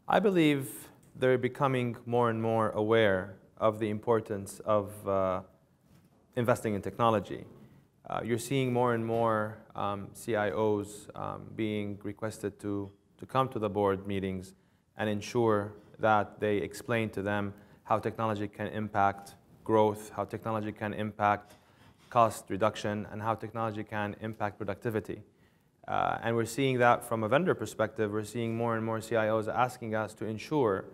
I believe they're becoming more and more aware of the importance of investing in technology. You're seeing more and more CIOs being requested to come to the board meetings and ensure that they explain to them how technology can impact growth, how technology can impact cost reduction, and how technology can impact productivity. And we're seeing that from a vendor perspective. We're seeing more and more CIOs asking us to ensure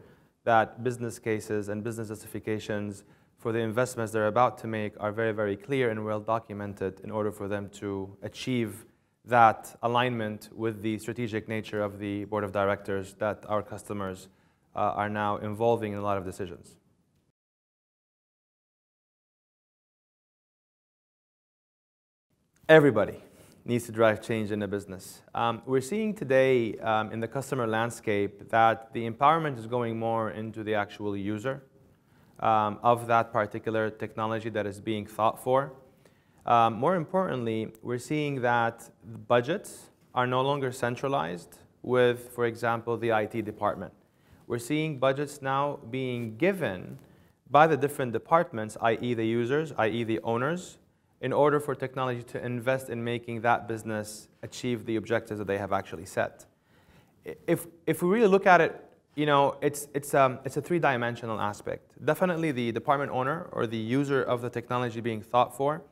that business cases and business justifications for the investments they're about to make are very, very clear and well documented in order for them to achieve that alignment with the strategic nature of the board of directors that our customers are now involving in a lot of decisions. Everybody needs to drive change in the business. We're seeing today in the customer landscape that the empowerment is going more into the actual user of that particular technology that is being thought for. More importantly, we're seeing that budgets are no longer centralized with, for example, the IT department. We're seeing budgets now being given by the different departments, i.e. the users, i.e. the owners, in order for technology to invest in making that business achieve the objectives that they have actually set. If we really look at it, you know, it's a three-dimensional aspect. Definitely the department owner or the user of the technology being thought for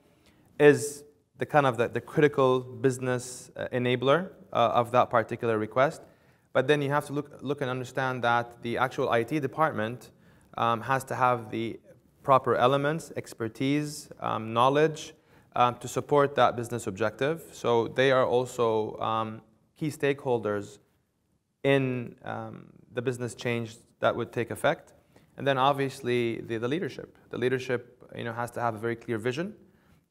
is the kind of the critical business enabler of that particular request. But then you have to look and understand that the actual IT department has to have the proper elements, expertise, knowledge to support that business objective. So they are also key stakeholders in the business change that would take effect. And then obviously the leadership. The leadership, you know, has to have a very clear vision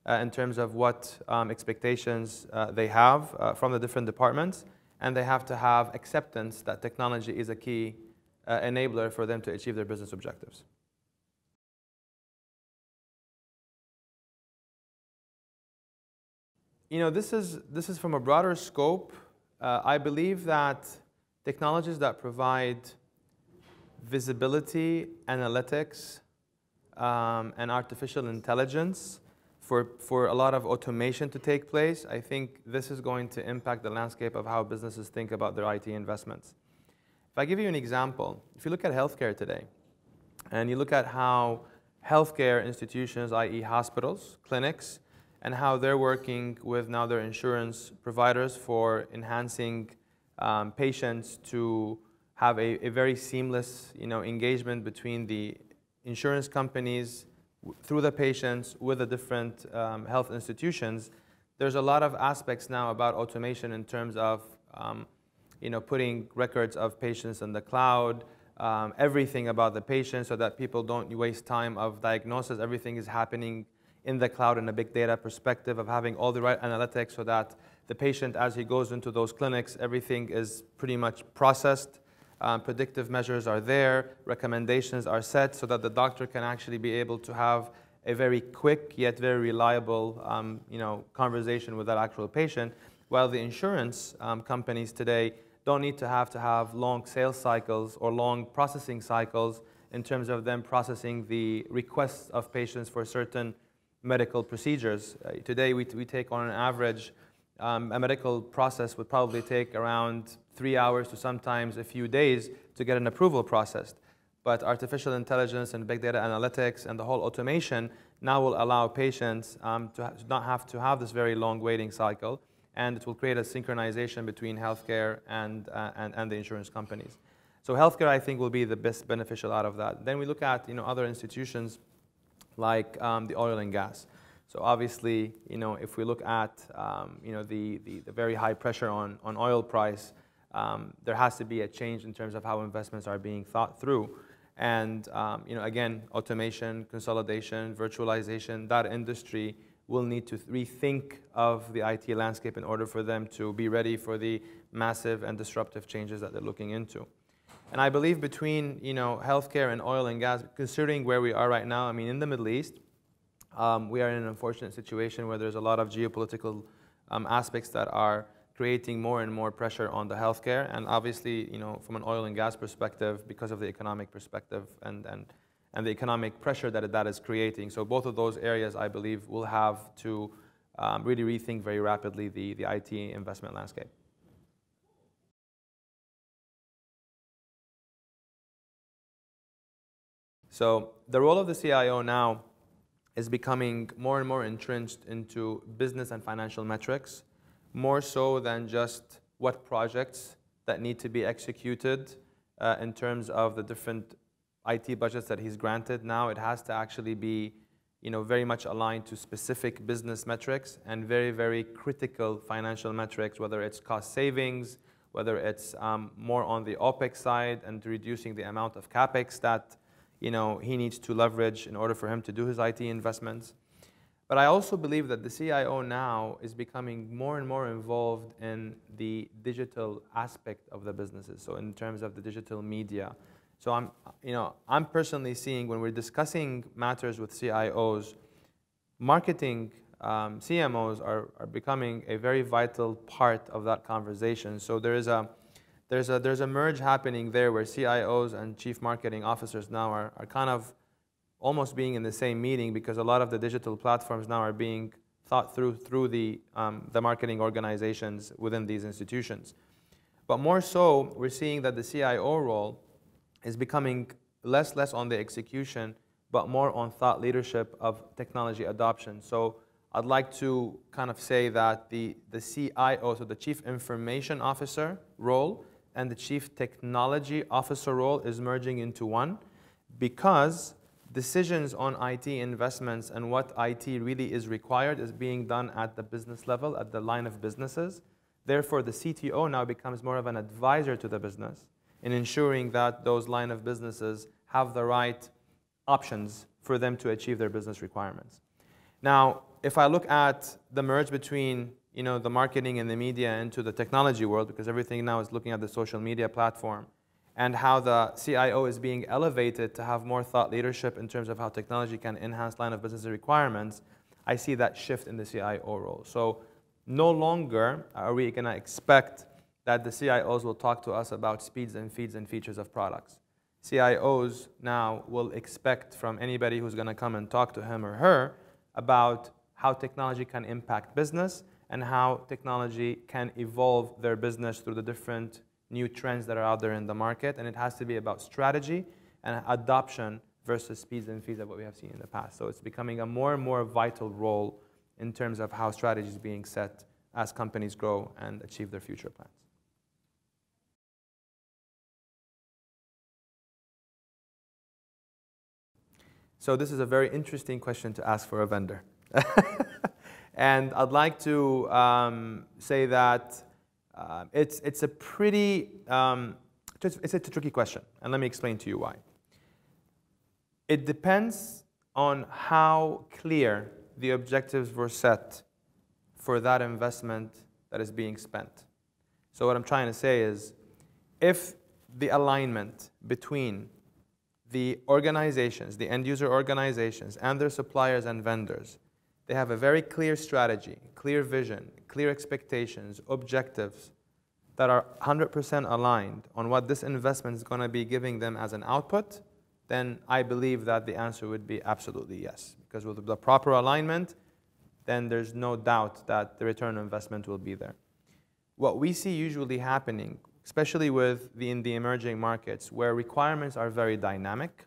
in terms of what expectations they have from the different departments. And they have to have acceptance that technology is a key enabler for them to achieve their business objectives. You know, this is from a broader scope. I believe that technologies that provide visibility, analytics, and artificial intelligence for a lot of automation to take place, I think this is going to impact the landscape of how businesses think about their IT investments. If I give you an example, if you look at healthcare today, and you look at how healthcare institutions, i.e. hospitals, clinics, and how they're working with now their insurance providers for enhancing patients to have a very seamless, you know, engagement between the insurance companies, through the patients, with the different health institutions. There's a lot of aspects now about automation in terms of you know, putting records of patients in the cloud, everything about the patient so that people don't waste time of diagnosis. Everything is happening in the cloud in a big data perspective of having all the right analytics so that the patient, as he goes into those clinics, everything is pretty much processed. Predictive measures are there, recommendations are set so that the doctor can actually be able to have a very quick yet very reliable you know, conversation with that actual patient, while the insurance companies today don't need to have long sales cycles or long processing cycles in terms of them processing the requests of patients for certain medical procedures. Today we take on an average, a medical process would probably take around 3 hours to sometimes a few days to get an approval processed. But artificial intelligence and big data analytics and the whole automation now will allow patients to not have to have this very long waiting cycle, and it will create a synchronization between healthcare and the insurance companies. So healthcare, I think, will be the best beneficial out of that. Then we look at, you know, other institutions like the oil and gas. So obviously, you know, if we look at you know, the very high pressure on oil price, there has to be a change in terms of how investments are being thought through. And you know, again, automation, consolidation, virtualization, that industry will need to rethink of the IT landscape in order for them to be ready for the massive and disruptive changes that they're looking into. And I believe between, you know, healthcare and oil and gas, considering where we are right now, I mean, in the Middle East, we are in an unfortunate situation where there's a lot of geopolitical aspects that are creating more and more pressure on the healthcare, and obviously, from an oil and gas perspective, because of the economic perspective and the economic pressure that is creating. So both of those areas, I believe, will have to really rethink very rapidly the IT investment landscape. So the role of the CIO now is becoming more and more entrenched into business and financial metrics, more so than just what projects that need to be executed in terms of the different IT budgets that he's granted. Now it has to actually be very much aligned to specific business metrics and very, very critical financial metrics, whether it's cost savings, whether it's more on the OPEX side and reducing the amount of CAPEX that he needs to leverage in order for him to do his IT investments. But I also believe that the CIO now is becoming more and more involved in the digital aspect of the businesses, so in terms of the digital media. So I'm personally seeing, when we're discussing matters with CIOs, marketing CMOs are becoming a very vital part of that conversation. So there's a merge happening there where CIOs and chief marketing officers now are kind of almost being in the same meeting, because a lot of the digital platforms now are being thought through the marketing organizations within these institutions. But more so, we're seeing that the CIO role is becoming less on the execution, but more on thought leadership of technology adoption. So I'd like to kind of say that the CIO, so the Chief Information Officer role, and the Chief Technology Officer role is merging into one, because decisions on IT investments and what IT really is required is being done at the business level, at the line of businesses. Therefore, the CTO now becomes more of an advisor to the business in ensuring that those line of businesses have the right options for them to achieve their business requirements. Now, if I look at the merge between the marketing and the media into the technology world, because everything now is looking at the social media platform, and how the CIO is being elevated to have more thought leadership in terms of how technology can enhance line of business requirements, I see that shift in the CIO role. So no longer are we going to expect that the CIOs will talk to us about speeds and feeds and features of products. CIOs now will expect from anybody who's going to come and talk to him or her about how technology can impact business and how technology can evolve their business through the different new trends that are out there in the market. And it has to be about strategy and adoption versus speeds and feeds of what we have seen in the past. So it's becoming a more and more vital role in terms of how strategy is being set as companies grow and achieve their future plans. So this is a very interesting question to ask for a vendor. And I'd like to say that it's a pretty, it's a tricky question, and let me explain to you why. It depends on how clear the objectives were set for that investment that is being spent. So what I'm trying to say is, if the alignment between the organizations, the end user organizations, and their suppliers and vendors, they have a very clear strategy, clear vision, clear expectations, objectives that are 100% aligned on what this investment is going to be giving them as an output, then I believe that the answer would be absolutely yes. Because with the proper alignment, then there's no doubt that the return on investment will be there. What we see usually happening, especially in the emerging markets, where requirements are very dynamic,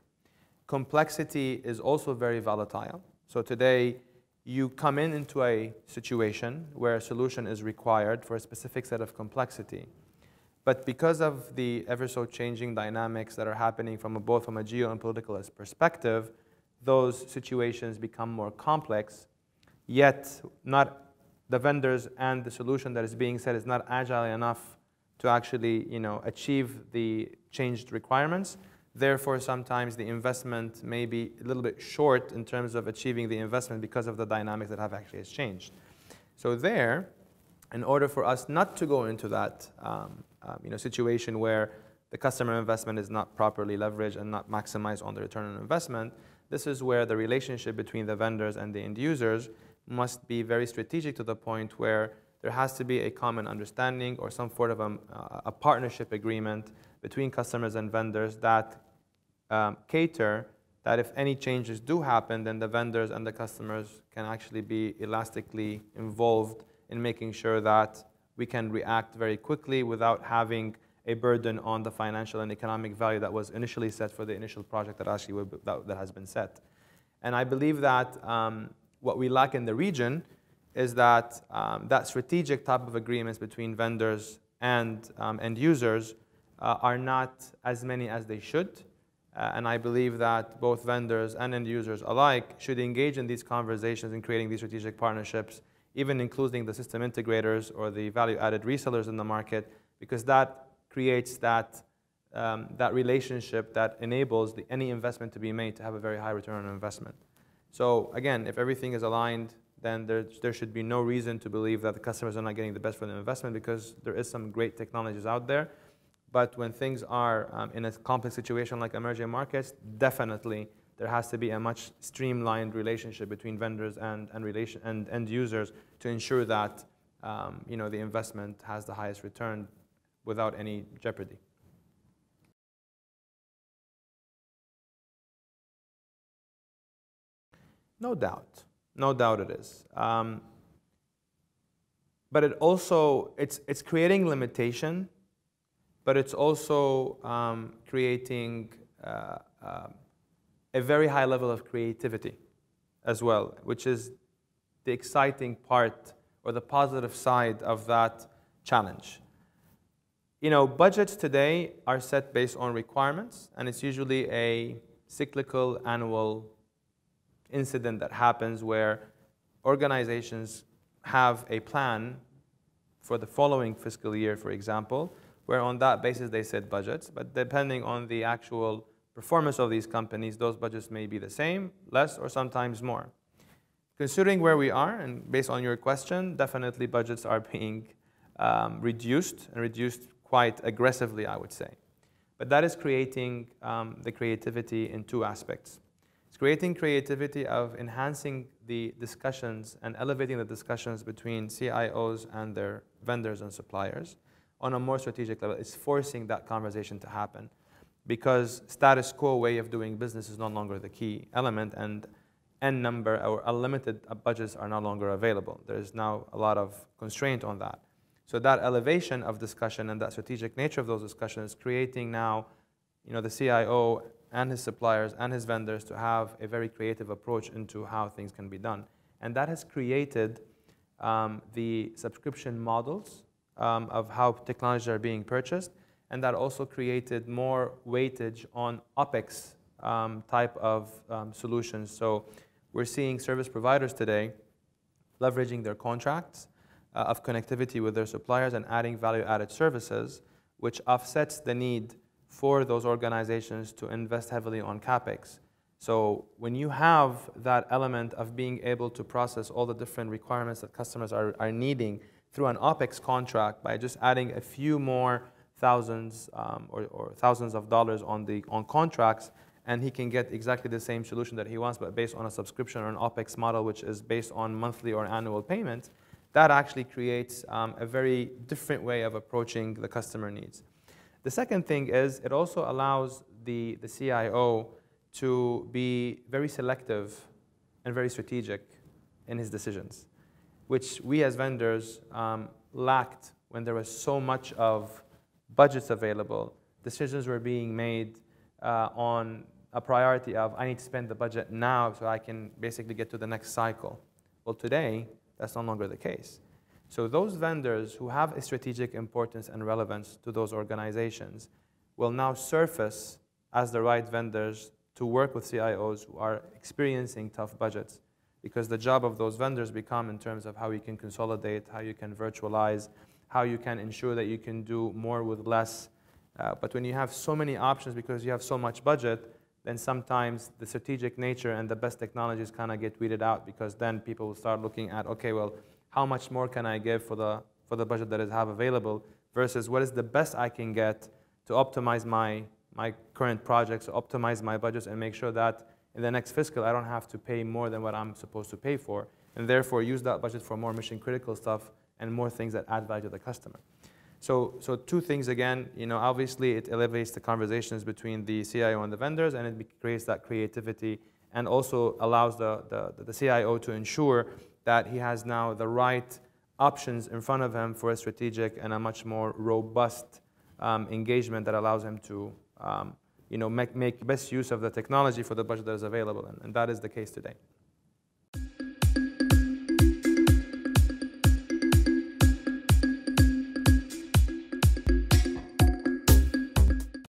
complexity is also very volatile. So today, you come into a situation where a solution is required for a specific set of complexity. But because of the ever so changing dynamics that are happening both from a geo and political perspective, those situations become more complex, yet not the vendors and the solution that is being set is not agile enough to actually achieve the changed requirements. Therefore, sometimes the investment may be a little bit short in terms of achieving the investment because of the dynamics that have actually changed. So there, in order for us not to go into that situation where the customer investment is not properly leveraged and not maximized on the return on investment, this is where the relationship between the vendors and the end users must be very strategic, to the point where there has to be a common understanding or some sort of a partnership agreement between customers and vendors that cater that if any changes do happen, then the vendors and the customers can actually be elastically involved in making sure that we can react very quickly without having a burden on the financial and economic value that was initially set for the initial project that actually that has been set. And I believe that what we lack in the region is that that strategic type of agreements between vendors and end users are not as many as they should. And I believe that both vendors and end users alike should engage in these conversations in creating these strategic partnerships, even including the system integrators or the value-added resellers in the market, because that creates that relationship that enables any investment to be made to have a very high return on investment. So again, if everything is aligned, then there should be no reason to believe that the customers are not getting the best for their investment, because there is some great technologies out there. But when things are in a complex situation like emerging markets, definitely there has to be a much streamlined relationship between vendors and end users to ensure that the investment has the highest return without any jeopardy. No doubt. No doubt it is. But it's creating limitation, but it's also creating a very high level of creativity as well, which is the exciting part or the positive side of that challenge. Budgets today are set based on requirements, and it's usually a cyclical annual incident that happens where organizations have a plan for the following fiscal year, for example, where on that basis they set budgets, but depending on the actual performance of these companies, those budgets may be the same, less, or sometimes more. Considering where we are, and based on your question, definitely budgets are being reduced quite aggressively, I would say. But that is creating the creativity in two aspects. It's creating creativity of enhancing the discussions and elevating the discussions between CIOs and their vendors and suppliers on a more strategic level. It's forcing that conversation to happen, because status quo way of doing business is no longer the key element, and N number or unlimited budgets are no longer available. There's now a lot of constraint on that. So that elevation of discussion and that strategic nature of those discussions is creating now, the CIO and his suppliers and his vendors to have a very creative approach into how things can be done. And that has created the subscription models of how technologies are being purchased, and that also created more weightage on OpEx type of solutions. So we're seeing service providers today leveraging their contracts of connectivity with their suppliers and adding value-added services, which offsets the need for those organizations to invest heavily on CapEx. So when you have that element of being able to process all the different requirements that customers are needing through an OpEx contract by just adding a few more thousands or thousands of dollars on contracts, and he can get exactly the same solution that he wants, but based on a subscription or an OpEx model, which is based on monthly or annual payments, that actually creates a very different way of approaching the customer needs. The second thing is it also allows the CIO to be very selective and very strategic in his decisions, which we as vendors lacked when there was so much of budgets available. Decisions were being made on a priority of, I need to spend the budget now so I can basically get to the next cycle. Well, today, that's no longer the case. So those vendors who have a strategic importance and relevance to those organizations will now surface as the right vendors to work with CIOs who are experiencing tough budgets, because the job of those vendors become in terms of how you can consolidate, how you can virtualize, how you can ensure that you can do more with less. But when you have so many options because you have so much budget, then sometimes the strategic nature and the best technologies kind of get weeded out, because then people will start looking at, okay, well, how much more can I give for the budget that I have available versus what is the best I can get to optimize my current projects, optimize my budgets, and make sure that in the next fiscal I don't have to pay more than what I'm supposed to pay for, and therefore use that budget for more mission critical stuff and more things that add value to the customer. So two things again, obviously it elevates the conversations between the CIO and the vendors, and it creates that creativity, and also allows the CIO to ensure that he has now the right options in front of him for a strategic and a much more robust engagement that allows him to make best use of the technology for the budget that is available, and that is the case today.